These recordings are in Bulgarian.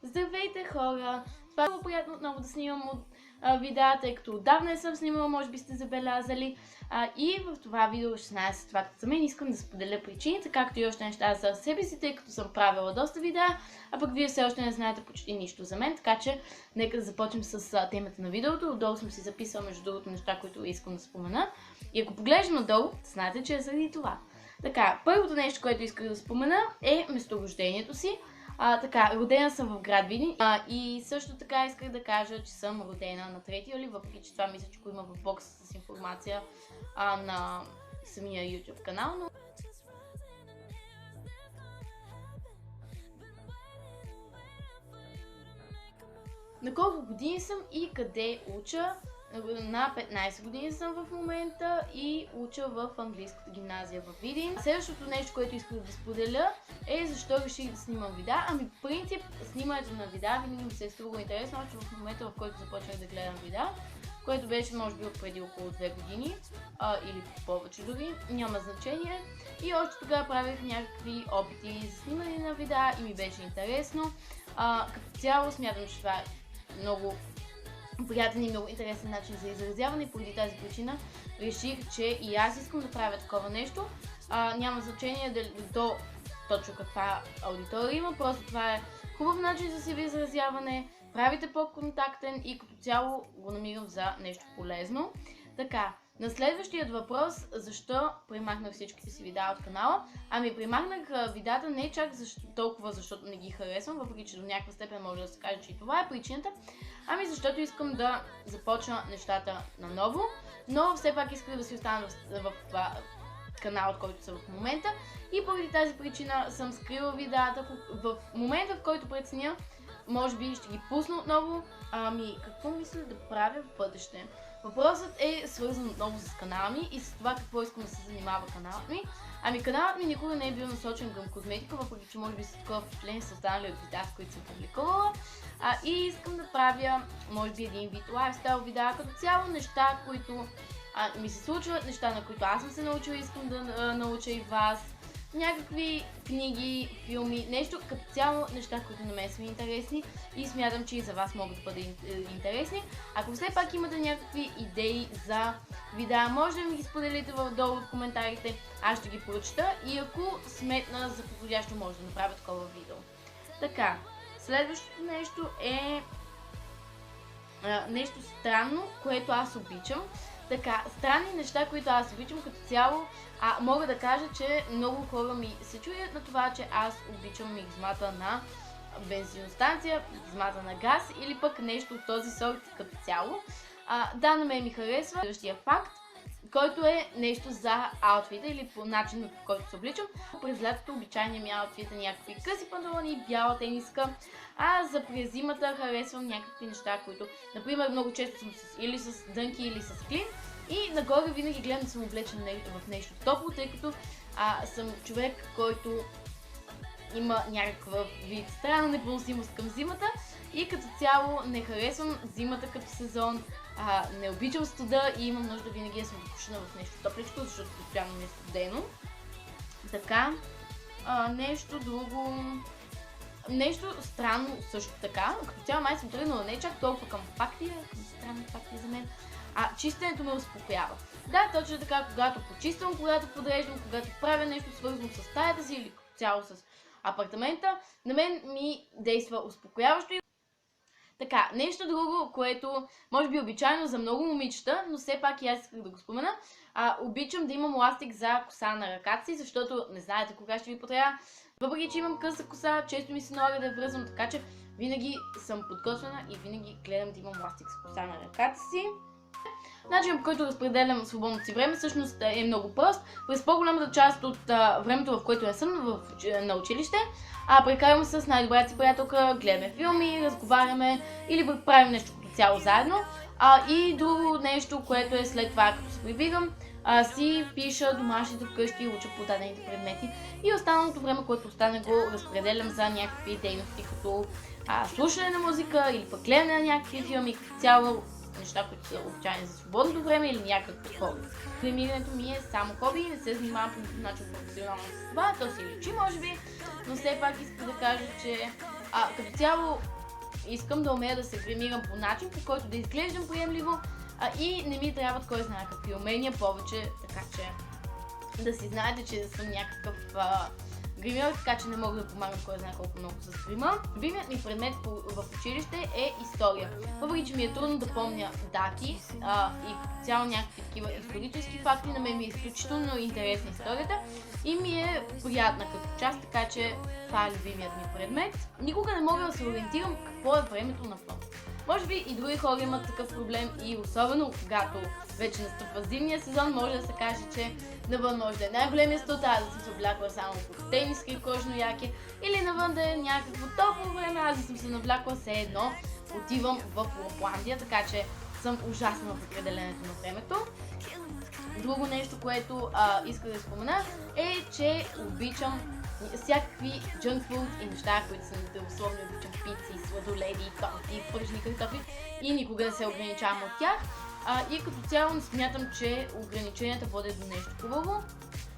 Здравейте, хора! Това е много приятно отново да снимам видеа, тъй като отдавна не съм снимала, може би сте забелязали. И в това видео 16 факта за мен искам да споделя причините, както и още неща за себе си, тъй като съм правила доста видеа, а пък вие все още не знаете почти нищо за мен, така че нека да започнем с темата на видеото. Отдолу съм си записала между другото неща, които искам да спомена. И ако поглеждам надолу, знаете, че е заради това. Така, първото нещо, което исках да спомена е месторождението си. Родена съм в град Видин и също така исках да кажа, че съм родена на 3 юли, въпреки че това мисля, че го има в бокса с информация на самия YouTube канал. Но... На колко години съм и къде уча? На 15 години съм в момента и уча в английската гимназия в Видин. Следващото нещо, което исках да споделя е защо реших да снимам видеа. Ами в принцип снимането на видеа винаги ми се е струва интересно, още в момента, в който започнах да гледам видеа, което беше може би преди около 2 години или повече дори, няма значение. И още тогава правих някакви опити за снимане на видеа и ми беше интересно. Като цяло смятам, че това е много приятен и много интересен начин за изразяване и поради тази причина реших, че и аз искам да правя такова нещо. Няма значение дали точно каква аудитория има, просто това е хубав начин за себе изразяване, правите по-контактен и като цяло го намирам за нещо полезно. Така, на следващият въпрос, защо премахнах всичките си видеа от канала? Ами премахнах видеата не чак толкова защото не ги харесвам, въпреки че до някаква степен може да се каже, че и това е причината, ами защото искам да започна нещата наново, но все пак исках да си остана в канала, от който съм в момента и поради тази причина съм скрила видеата. В момента, в който преценя, може би ще ги пусна отново. Ами какво мисля да правя в бъдеще? Въпросът е свързан отново с канала ми и с това какво искам да се занимава каналът ми. Ами каналът ми никога не е бил насочен към козметика, въпреки че може би с такова впечатление са останали от видеа, с които съм публикувала. И искам да правя, може би, един вид лайфстайл видеа, като цяло неща, които ми се случват, неща, на които аз съм се научила и искам да науча и вас. Някакви книги, филми, нещо като цяло неща, които на мен са ми интересни и смятам, че и за вас могат да бъдат интересни. Ако все пак имате някакви идеи за видеа, може да ми ги споделите долу в коментарите, аз ще ги прочета и ако сметна за подходящо, може да направя такова видео. Така, следващото нещо е нещо странно, което аз обичам. Така, странни неща, които аз обичам като цяло, мога да кажа, че много хора ми се чудят на това, че аз обичам миризмата на бензиностанция, миризмата на газ или пък нещо от този сорт като цяло. Да, на мен ми харесва следващия факт, който е нещо за аутфита или по начина, по който се обличам. През лятото обичайният ми аутфит е някакви къси панталони, бяла тениска, за през зимата харесвам някакви неща, които, например, много често съм или с дънки, или с клин и нагоре винаги гледам да съм облечен в нещо топло, тъй като съм човек, който има някаква вид странна непоносимост към зимата и като цяло не харесвам зимата като сезон, не обичам студа и имам нужда винаги да съм докушена в нещо топличко, защото постоянно ми е студено. Така, нещо друго, нещо странно също така, като цяло май съм тръгнала не чак толкова към факти, към странни факти за мен, чистенето ме успокоява. Да, точно така, когато почиствам, когато подреждам, когато правя нещо свързано с стаята си или цяло с апартамента, на мен ми действа успокояващо. Така, нещо друго, което може би е обичайно за много момичета, но все пак и аз исках да го спомена. Обичам да имам ластик за коса на ръката си, защото не знаете кога ще ви потрябва. Въпреки че имам къса коса, често ми се налага да я връзвам, така че винаги съм подготвена и винаги гледам да имам ластик с коса на ръката си. Начинът, по който разпределям свободното си време, всъщност е много прост. През по-голямата част от времето, в което не съм на училище, прекарвам с най-добрата си приятелка, гледаме филми, разговаряме или правим нещо като цяло заедно. И друго нещо, което е след това, като се прибирам, си пиша домашните вкъщи и уча по дадените предмети. И останалото време, което остане, го разпределям за някакви дейности, като слушане на музика или пък гледане на някакви филми, като цяло неща, които са обичайни за свободното време или някакво хоби. Филмирането ми е само хоби и не се занимавам по никакъв начин професионално с това, то си личи може би, но все пак искам да кажа, че като цяло искам да умея да се гримирам по начин, по който да изглеждам приемливо и не ми трябват кой знае какви умения повече, така че да си знаете, че съм някакъв гример, така че не мога да помагам кой знае колко много с грима. Любимият ми предмет в училище е история. Въпреки че ми е трудно да помня дати и цяло някакви такива исторически факти, на мен ми е изключително интересна историята и ми е приятна като част, така че това е любимият ми предмет. Никога не мога да се ориентирам какво е времето навън. Може би и други хора имат такъв проблем и особено когато вече настъпва зимния сезон, може да се каже, че навън може да е най-големия студ, аз да съм се облякла само под тениска и кожно яке, или навън да е някакво топло време, аз да съм се навлякла все едно, отивам в Лапландия, така че съм ужасна в определенето на времето. Друго нещо, което исках да спомена е, че обичам всякакви junk food и неща, които са здравословни, обичам пици, сладоледи, торти, пържени картофи и никога не се ограничавам от тях. И като цяло не смятам, че ограниченията водят до нещо хубаво.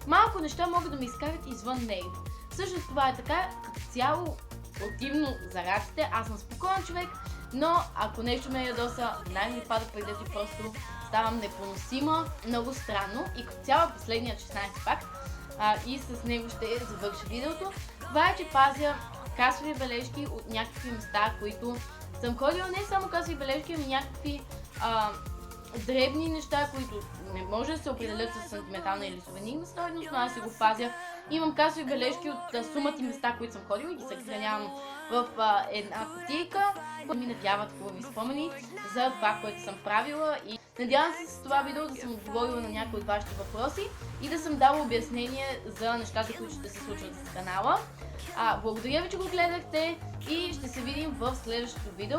Малко неща могат да ме изкарат извън него. Всъщност това е така, като цяло противно за раците, аз съм спокоен човек, но ако нещо ме ядоса, веднага ми пада преди си, просто ставам непоносима, много странно и като цяло последният 16 факт, и с него ще завърша видеото. Това е, че пазя касови бележки от някакви места, които съм ходила, не само касови бележки, ами някакви дребни неща, които не може да се определят с сантиментална или сувенирна стойност, но аз си го пазя. Имам касови бележки от сумати места, които съм ходила и ги съхранявам в една кутийка, които ми навяват хубави спомени за това, което съм правила и надявам се с това видео да съм отговорила на някои от вашите въпроси и да съм дала обяснение за нещата, които ще се случват с канала. Благодаря ви, че го гледахте и ще се видим в следващото видео.